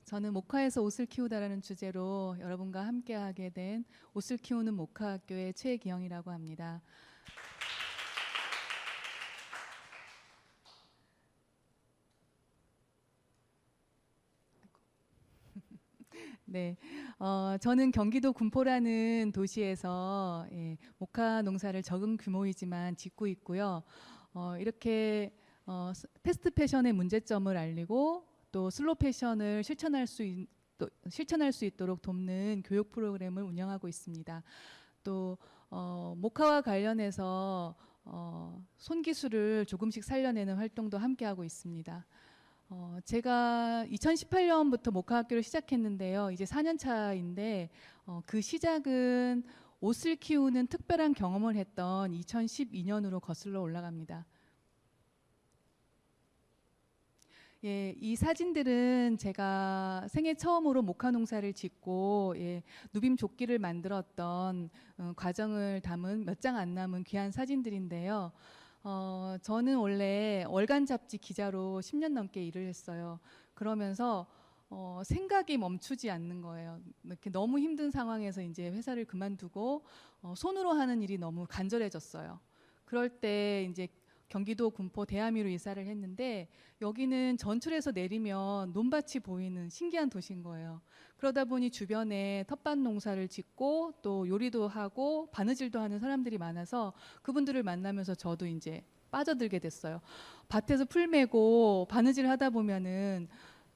저는 모카에서 옷을 키우다라는 주제로 여러분과 함께하게 된 옷을 키우는 모카학교의 최기영이라고 합니다. 네, 저는 경기도 군포라는 도시에서 모카 농사를 적은 규모이지만 짓고 있고요. 이렇게 패스트 패션의 문제점을 알리고 또 슬로 패션을 실천할 수 있도록 돕는 교육 프로그램을 운영하고 있습니다. 또 모카와 관련해서 손기술을 조금씩 살려내는 활동도 함께 하고 있습니다. 제가 2018년부터 모카 학교를 시작했는데요. 이제 4년 차인데 그 시작은 옷을 키우는 특별한 경험을 했던 2012년으로 거슬러 올라갑니다. 예, 이 사진들은 제가 생애 처음으로 모카 농사를 짓고 누빔 조끼를 만들었던 과정을 담은 몇 장 안 남은 귀한 사진들인데요. 저는 원래 월간 잡지 기자로 10년 넘게 일을 했어요. 그러면서 생각이 멈추지 않는 거예요. 이렇게 너무 힘든 상황에서 이제 회사를 그만두고 손으로 하는 일이 너무 간절해졌어요. 그럴 때 이제 경기도 군포 대하미로 이사를 했는데 여기는 전철에서 내리면 논밭이 보이는 신기한 도시인 거예요. 그러다 보니 주변에 텃밭 농사를 짓고 또 요리도 하고 바느질도 하는 사람들이 많아서 그분들을 만나면서 저도 이제 빠져들게 됐어요. 밭에서 풀 메고 바느질 하다 보면은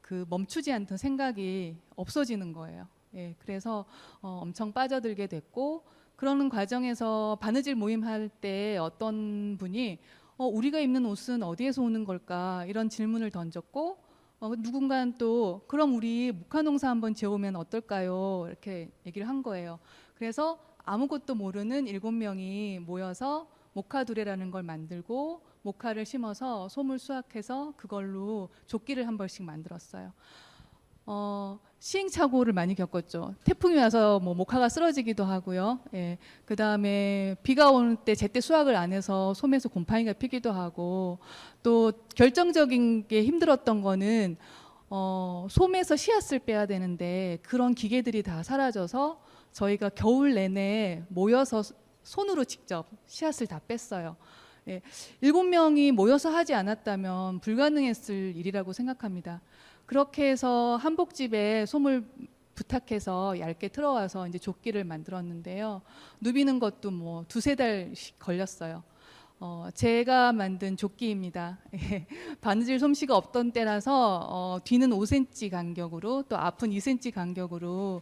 그 멈추지 않던 생각이 없어지는 거예요. 예, 그래서 엄청 빠져들게 됐고 그러는 과정에서 바느질 모임 할 때 어떤 분이 우리가 입는 옷은 어디에서 오는 걸까? 이런 질문을 던졌고 누군가는 또 그럼 우리 모카농사 한번 지어보면 어떨까요? 이렇게 얘기를 한 거예요. 그래서 아무것도 모르는 7명이 모여서 모카두레라는 걸 만들고 모카를 심어서 솜을 수확해서 그걸로 조끼를 한 벌씩 만들었어요. 시행착오를 많이 겪었죠. 태풍이 와서 뭐 모카가 쓰러지기도 하고요. 예. 그 다음에 비가 올 때 제때 수확을 안 해서 솜에서 곰팡이가 피기도 하고 또 결정적인 게 힘들었던 거는 솜에서 씨앗을 빼야 되는데 그런 기계들이 다 사라져서 저희가 겨울 내내 모여서 손으로 직접 씨앗을 다 뺐어요. 예. 7명이 모여서 하지 않았다면 불가능했을 일이라고 생각합니다. 그렇게 해서 한복집에 솜을 부탁해서 얇게 틀어와서 이제 조끼를 만들었는데요. 누비는 것도 뭐 2~3달씩 걸렸어요. 제가 만든 조끼입니다. 바느질 솜씨가 없던 때라서 뒤는 5cm 간격으로 또 앞은 2cm 간격으로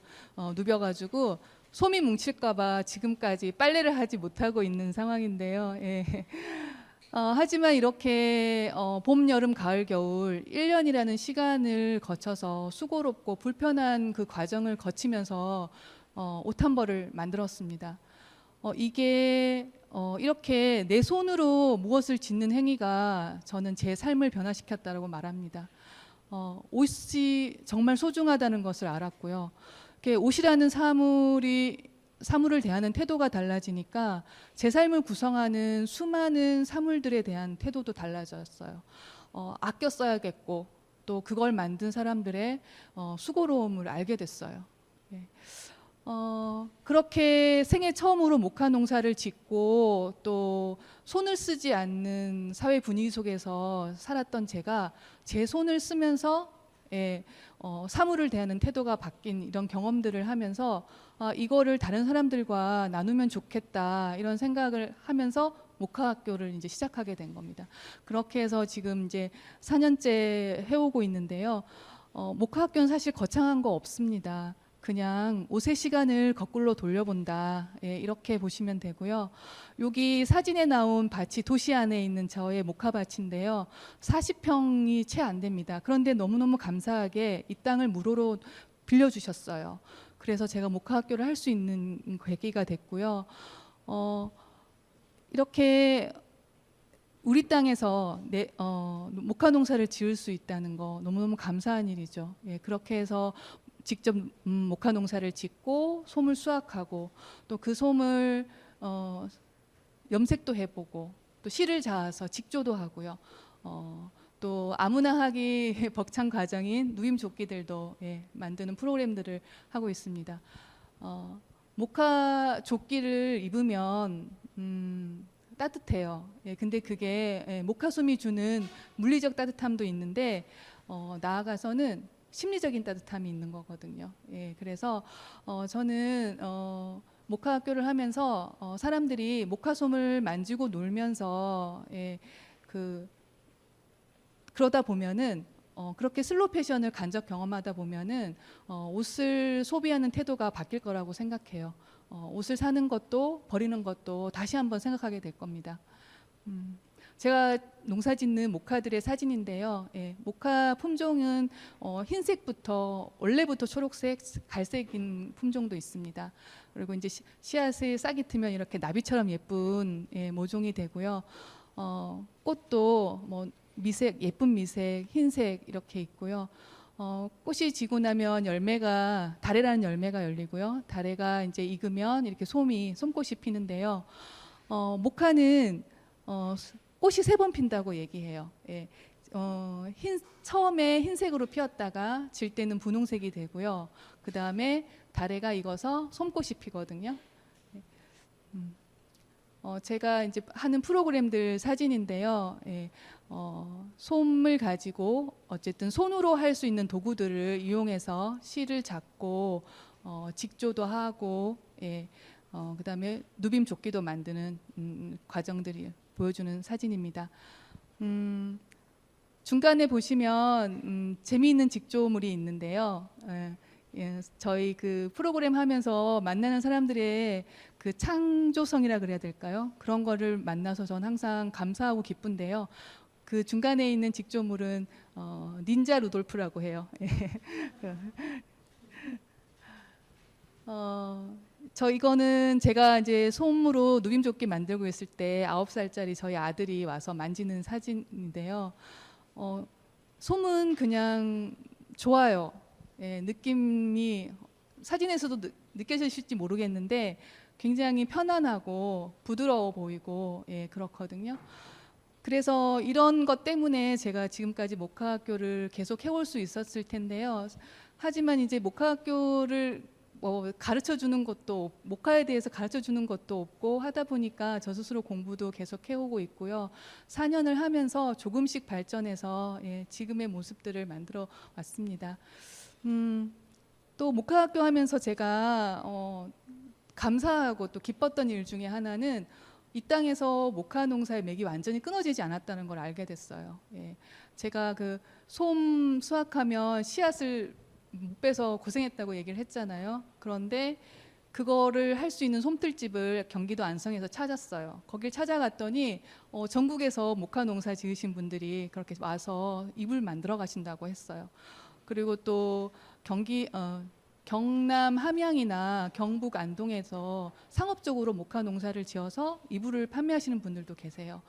누벼가지고 솜이 뭉칠까봐 지금까지 빨래를 하지 못하고 있는 상황인데요. 예. 하지만 이렇게 봄, 여름, 가을, 겨울 1년이라는 시간을 거쳐서 수고롭고 불편한 그 과정을 거치면서 옷 한 벌을 만들었습니다. 이게 이렇게 내 손으로 무엇을 짓는 행위가 저는 제 삶을 변화시켰다고 말합니다. 옷이 정말 소중하다는 것을 알았고요. 옷이라는 사물을 대하는 태도가 달라지니까 제 삶을 구성하는 수많은 사물들에 대한 태도도 달라졌어요. 아껴 써야겠고 또 그걸 만든 사람들의 수고로움을 알게 됐어요. 네. 그렇게 생애 처음으로 모카 농사를 짓고 또 손을 쓰지 않는 사회 분위기 속에서 살았던 제가 제 손을 쓰면서 사물을 대하는 태도가 바뀐 이런 경험들을 하면서 이거를 다른 사람들과 나누면 좋겠다 이런 생각을 하면서 모카 학교를 이제 시작하게 된 겁니다. 그렇게 해서 지금 이제 4년째 해오고 있는데요. 모카 학교는 사실 거창한 거 없습니다. 그냥 옷의 시간을 거꾸로 돌려본다. 이렇게 보시면 되고요. 여기 사진에 나온 밭이 도시 안에 있는 저의 모카밭인데요. 40평이 채 안 됩니다. 그런데 너무너무 감사하게 이 땅을 무료로 빌려주셨어요. 그래서 제가 모카 학교를 할 수 있는 계기가 됐고요. 이렇게 우리 땅에서 모카 농사를 지을 수 있다는 거 너무너무 감사한 일이죠. 그렇게 해서 직접 모카 농사를 짓고 솜을 수확하고 또 그 솜을 염색도 해보고 또 실을 자아서 직조도 하고요. 또 아무나 하기 벅찬 과정인 누임 조끼들도 만드는 프로그램들을 하고 있습니다. 모카 조끼를 입으면 따뜻해요. 근데 그게 모카솜이 주는 물리적 따뜻함도 있는데 나아가서는 심리적인 따뜻함이 있는 거거든요. 그래서 저는 모카 학교를 하면서 사람들이 모카솜을 만지고 놀면서 그러다 보면은 그렇게 슬로우 패션을 간접 경험하다 보면은 옷을 소비하는 태도가 바뀔 거라고 생각해요. 옷을 사는 것도 버리는 것도 다시 한번 생각하게 될 겁니다. 제가 농사짓는 모카들의 사진인데요. 모카 품종은 흰색부터 원래부터 초록색, 갈색인 품종도 있습니다. 그리고 이제 씨앗을 싹이 트면 이렇게 나비처럼 예쁜 모종이 되고요. 꽃도 뭐 미색, 예쁜 미색, 흰색 이렇게 있고요. 꽃이 지고 나면 다래라는 열매가 열리고요. 다래가 이제 익으면 이렇게 솜꽃이 피는데요. 모카는 꽃이 3번 핀다고 얘기해요. 처음에 흰색으로 피었다가 질 때는 분홍색이 되고요. 그 다음에 다래가 익어서 솜꽃이 피거든요. 제가 이제 하는 프로그램들 사진인데요. 솜을 가지고 어쨌든 손으로 할 수 있는 도구들을 이용해서 실을 잡고 직조도 하고 그다음에 누빔 조끼도 만드는 과정들이 보여주는 사진입니다. 중간에 보시면 재미있는 직조물이 있는데요. 저희 그 프로그램 하면서 만나는 사람들의 그 창조성이라 그래야 될까요? 그런 거를 만나서 전 항상 감사하고 기쁜데요. 그 중간에 있는 직조물은 닌자 루돌프라고 해요. 이거는 제가 이제 솜으로 누빔조끼 만들고 있을 때 9살짜리 저희 아들이 와서 만지는 사진인데요. 솜은 그냥 좋아요. 느낌이 사진에서도 느껴지실지 모르겠는데 굉장히 편안하고 부드러워 보이고 그렇거든요. 그래서 이런 것 때문에 제가 지금까지 모카학교를 계속 해올 수 있었을 텐데요. 하지만 이제 모카학교를 가르쳐 주는 것도 모카에 대해서 가르쳐 주는 것도 없고 하다 보니까 저 스스로 공부도 계속 해오고 있고요. 4년을 하면서 조금씩 발전해서 지금의 모습들을 만들어 왔습니다. 또 모카학교 하면서 제가 감사하고 또 기뻤던 일 중에 하나는 이 땅에서 모카 농사의 맥이 완전히 끊어지지 않았다는 걸 알게 됐어요. 제가 그 솜 수확하면 씨앗을 못 빼서 고생했다고 얘기를 했잖아요. 그런데 그거를 할 수 있는 솜틀집을 경기도 안성에서 찾았어요. 거길 찾아갔더니 전국에서 모카 농사 지으신 분들이 그렇게 와서 이불 만들어 가신다고 했어요. 그리고 또 경남 함양이나 경북 안동에서 상업적으로 모카 농사를 지어서 이불을 판매하시는 분들도 계세요.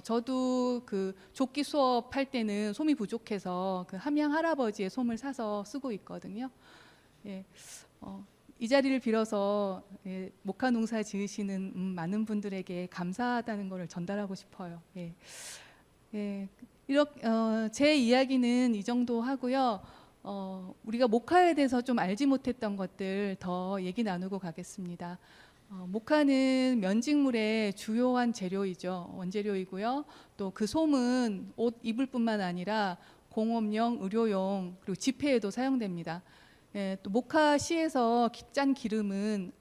저도 그 조끼 수업할 때는 솜이 부족해서 그 함양 할아버지의 솜을 사서 쓰고 있거든요. 이 자리를 빌어서 모카 농사 지으시는 많은 분들에게 감사하다는 것을 전달하고 싶어요. 이렇게 제 이야기는 이 정도 하고요. 우리가 모카에 대해서 좀 알지 못했던 것들 더 얘기 나누고 가겠습니다. 모카는 면직물의 주요한 재료이죠. 원재료이고요. 또 그 솜은 옷 입을 뿐만 아니라 공업용, 의료용, 그리고 집회에도 사용됩니다. 또 모카 씨에서 짠 기름은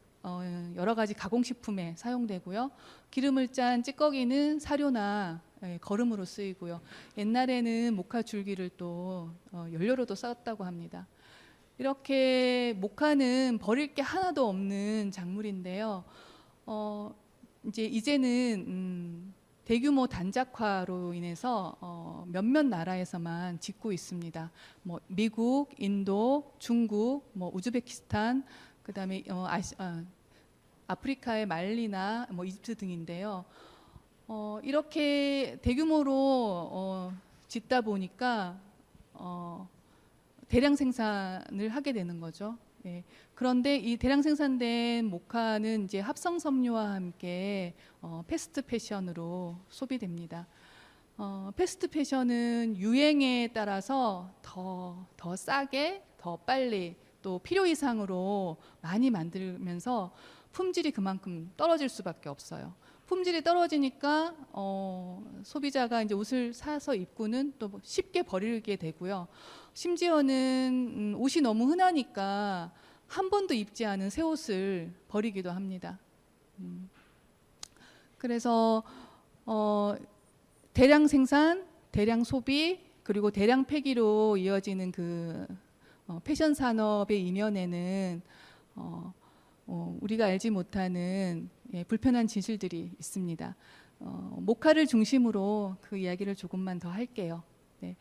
여러 가지 가공식품에 사용되고요. 기름을 짠 찌꺼기는 사료나 거름으로 쓰이고요. 옛날에는 모카 줄기를 또 연료로도 썼다고 합니다. 이렇게 모카는 버릴 게 하나도 없는 작물인데요. 이제는 대규모 단작화로 인해서 몇몇 나라에서만 짓고 있습니다. 미국, 인도, 중국, 우즈베키스탄, 그다음에 아프리카의 말리나 이집트 등인데요. 이렇게 대규모로 짓다 보니까 대량 생산을 하게 되는 거죠. 그런데 이 대량 생산된 모카는 이제 합성 섬유와 함께 패스트 패션으로 소비됩니다. 패스트 패션은 유행에 따라서 더 싸게, 더 빨리, 또 필요 이상으로 많이 만들면서 품질이 그만큼 떨어질 수밖에 없어요. 품질이 떨어지니까 소비자가 이제 옷을 사서 입고는 또 쉽게 버리게 되고요. 심지어는 옷이 너무 흔하니까 한 번도 입지 않은 새 옷을 버리기도 합니다. 그래서 대량 생산, 대량 소비, 그리고 대량 폐기로 이어지는 그 패션 산업의 이면에는 우리가 알지 못하는 불편한 진실들이 있습니다. 모카를 중심으로 그 이야기를 조금만 더 할게요. 네.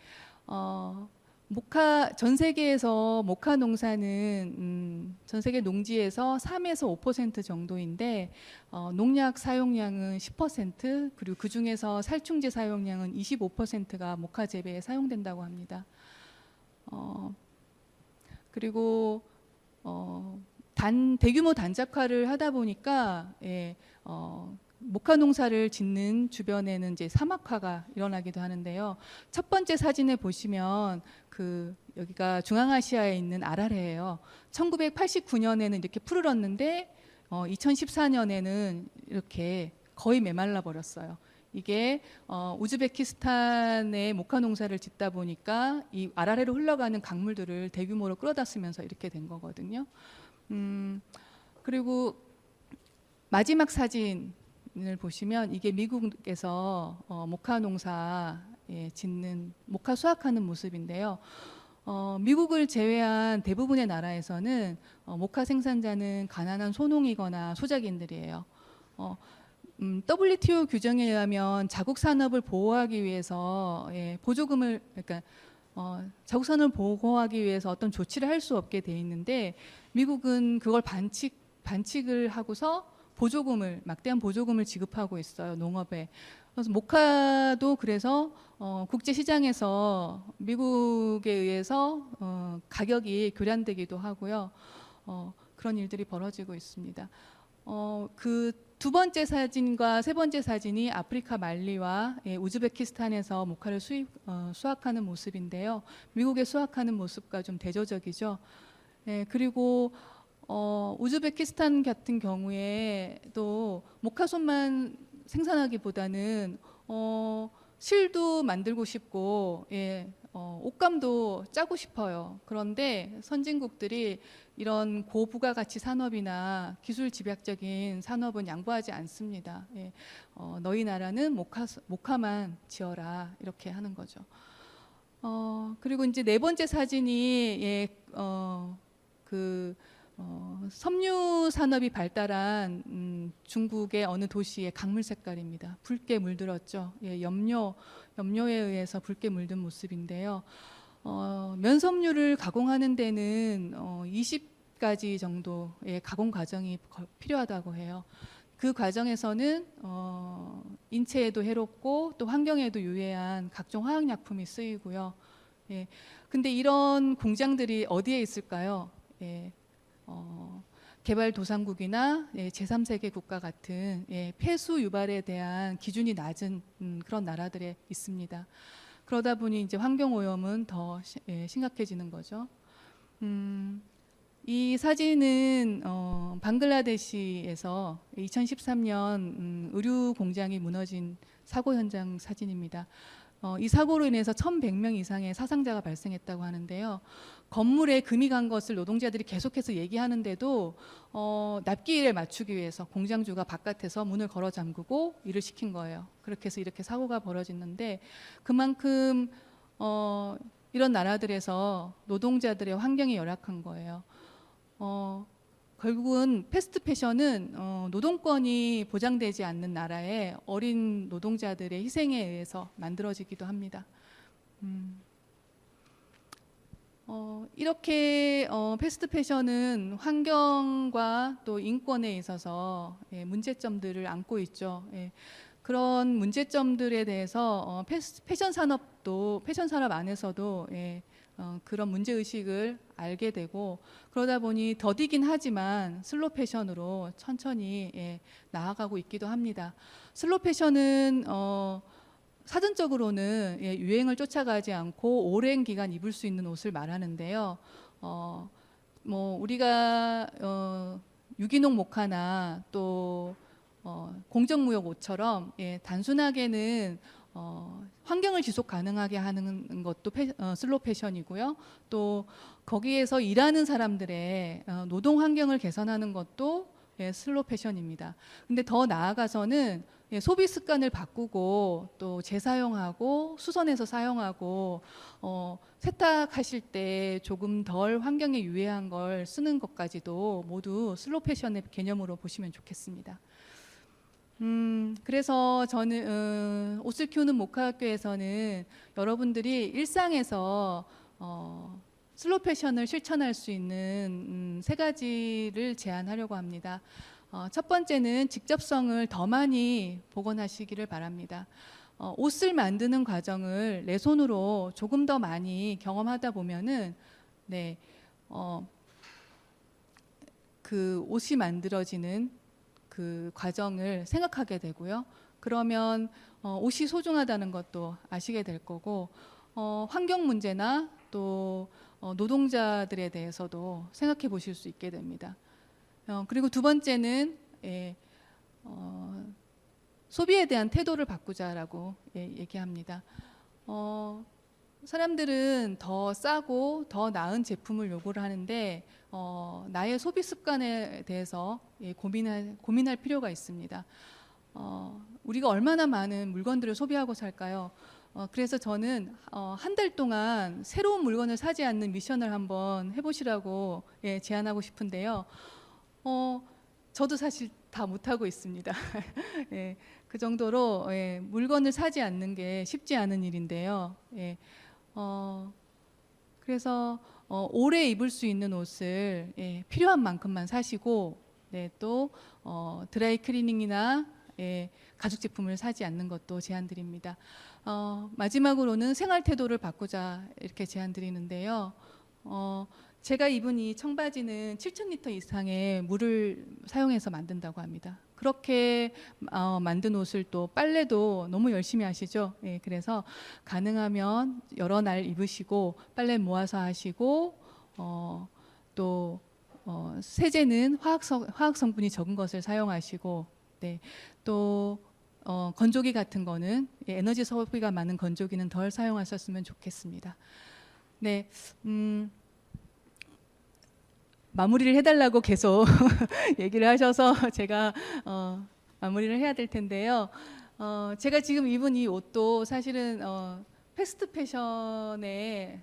전 세계에서 모카 농사는 전 세계 농지에서 3에서 5% 정도인데 농약 사용량은 10%, 그리고 그 중에서 살충제 사용량은 25%가 모카 재배에 사용된다고 합니다. 그리고 대규모 단작화를 하다 보니까 모카 농사를 짓는 주변에는 이제 사막화가 일어나기도 하는데요. 첫 번째 사진에 보시면 여기가 중앙아시아에 있는 아라레예요. 1989년에는 이렇게 푸르렀는데 2014년에는 이렇게 거의 메말라 버렸어요. 이게 우즈베키스탄의 모카 농사를 짓다 보니까 이 아라레로 흘러가는 강물들을 대규모로 끌어다 쓰면서 이렇게 된 거거든요. 그리고 마지막 사진을 보시면 이게 미국에서 모카 농사 짓는 모카 수확하는 모습인데요. 미국을 제외한 대부분의 나라에서는 모카 생산자는 가난한 소농이거나 소작인들이에요. WTO 규정에 의하면 자국 산업을 보호하기 위해서 그러니까 자국 산업을 보호하기 위해서 어떤 조치를 할 수 없게 돼 있는데 미국은 그걸 반칙을 하고서 막대한 보조금을 지급하고 있어요, 농업에. 그래서 모카도 그래서 국제 시장에서 미국에 의해서 가격이 교란되기도 하고요. 그런 일들이 벌어지고 있습니다. 그 두 번째 사진과 세 번째 사진이 아프리카 말리와 우즈베키스탄에서 모카를 수확하는 모습인데요. 미국에 수확하는 모습과 좀 대조적이죠. 그리고 우즈베키스탄 같은 경우에 또 모카솜만 생산하기보다는 실도 만들고 싶고 옷감도 짜고 싶어요. 그런데 선진국들이 이런 고부가가치 산업이나 기술 집약적인 산업은 양보하지 않습니다. 너희 나라는 모카만 지어라 이렇게 하는 거죠. 그리고 이제 네 번째 사진이 섬유 산업이 발달한 중국의 어느 도시의 강물 색깔입니다. 붉게 물들었죠. 염료에 의해서 붉게 물든 모습인데요. 면섬유를 가공하는 데는 20가지 정도의 가공 과정이 필요하다고 해요. 그 과정에서는 인체에도 해롭고 또 환경에도 유해한 각종 화학약품이 쓰이고요. 근데 이런 공장들이 어디에 있을까요? 개발도상국이나 제3세계 국가 같은 폐수 유발에 대한 기준이 낮은 그런 나라들에 있습니다. 그러다 보니 이제 환경 오염은 더 심각해지는 거죠. 이 사진은 방글라데시에서 2013년 의류 공장이 무너진 사고 현장 사진입니다. 이 사고로 인해서 1,100명 이상의 사상자가 발생했다고 하는데요. 건물에 금이 간 것을 노동자들이 계속해서 얘기하는데도 납기일에 맞추기 위해서 공장주가 바깥에서 문을 걸어 잠그고 일을 시킨 거예요. 그렇게 해서 이렇게 사고가 벌어졌는데 그만큼 이런 나라들에서 노동자들의 환경이 열악한 거예요. 결국은 패스트 패션은 노동권이 보장되지 않는 나라의 어린 노동자들의 희생에 의해서 만들어지기도 합니다. 이렇게 패스트 패션은 환경과 또 인권에 있어서 문제점들을 안고 있죠. 그런 문제점들에 대해서 패션 산업 안에서도 그런 문제의식을 알게 되고 그러다 보니 더디긴 하지만 슬로 패션으로 천천히 나아가고 있기도 합니다. 슬로 패션은 사전적으로는 유행을 쫓아가지 않고 오랜 기간 입을 수 있는 옷을 말하는데요. 뭐 우리가 유기농 모카나 또 공정무역 옷처럼 단순하게는 환경을 지속 가능하게 하는 것도 슬로우 패션이고요. 또 거기에서 일하는 사람들의 노동 환경을 개선하는 것도 슬로우 패션입니다. 근데 더 나아가서는 소비 습관을 바꾸고 또 재사용하고 수선해서 사용하고 세탁하실 때 조금 덜 환경에 유해한 걸 쓰는 것까지도 모두 슬로우 패션의 개념으로 보시면 좋겠습니다. 그래서 저는 옷을 키우는 모카학교에서는 여러분들이 일상에서 슬로우 패션을 실천할 수 있는 세 가지를 제안하려고 합니다. 첫 번째는 직접성을 더 많이 복원하시기를 바랍니다. 옷을 만드는 과정을 내 손으로 조금 더 많이 경험하다 보면은 그 옷이 만들어지는 그 과정을 생각하게 되고요. 그러면 옷이 소중하다는 것도 아시게 될 거고 환경 문제나 또 노동자들에 대해서도 생각해 보실 수 있게 됩니다. 그리고 두 번째는 소비에 대한 태도를 바꾸자라고 얘기합니다. 사람들은 더 싸고 더 나은 제품을 요구를 하는데 나의 소비 습관에 대해서 고민할 필요가 있습니다. 우리가 얼마나 많은 물건들을 소비하고 살까요? 그래서 저는 한 달 동안 새로운 물건을 사지 않는 미션을 한번 해보시라고 제안하고 싶은데요. 저도 사실 다 못하고 있습니다. 그 정도로 물건을 사지 않는 게 쉽지 않은 일인데요. 그래서 오래 입을 수 있는 옷을 필요한 만큼만 사시고 또 드라이 클리닝이나 가죽 제품을 사지 않는 것도 제안드립니다. 마지막으로는 생활 태도를 바꾸자 이렇게 제안드리는데요. 제가 입은 이 청바지는 7,000리터 이상의 물을 사용해서 만든다고 합니다. 그렇게 만든 옷을 또 빨래도 너무 열심히 하시죠. 그래서 가능하면 여러 날 입으시고 빨래 모아서 하시고 또 세제는 화학 성분이 적은 것을 사용하시고 또 건조기 같은 거는 에너지 소비가 많은 건조기는 덜 사용하셨으면 좋겠습니다. 마무리를 해달라고 계속 얘기를 하셔서 제가 마무리를 해야 될 텐데요. 제가 지금 입은 이 옷도 사실은 패스트 패션의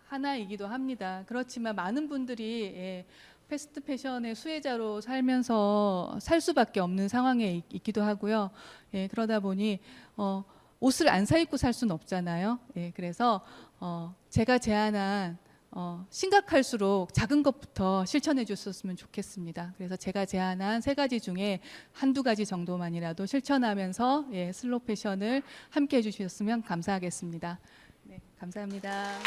하나이기도 합니다. 그렇지만 많은 분들이 패스트 패션의 수혜자로 살면서 살 수밖에 없는 상황에 있기도 하고요. 그러다 보니 옷을 안 사 입고 살 수는 없잖아요. 그래서 제가 제안한 심각할수록 작은 것부터 실천해 주셨으면 좋겠습니다. 그래서 제가 제안한 세 가지 중에 한두 가지 정도만이라도 실천하면서 슬로우 패션을 함께 해주셨으면 감사하겠습니다. 감사합니다.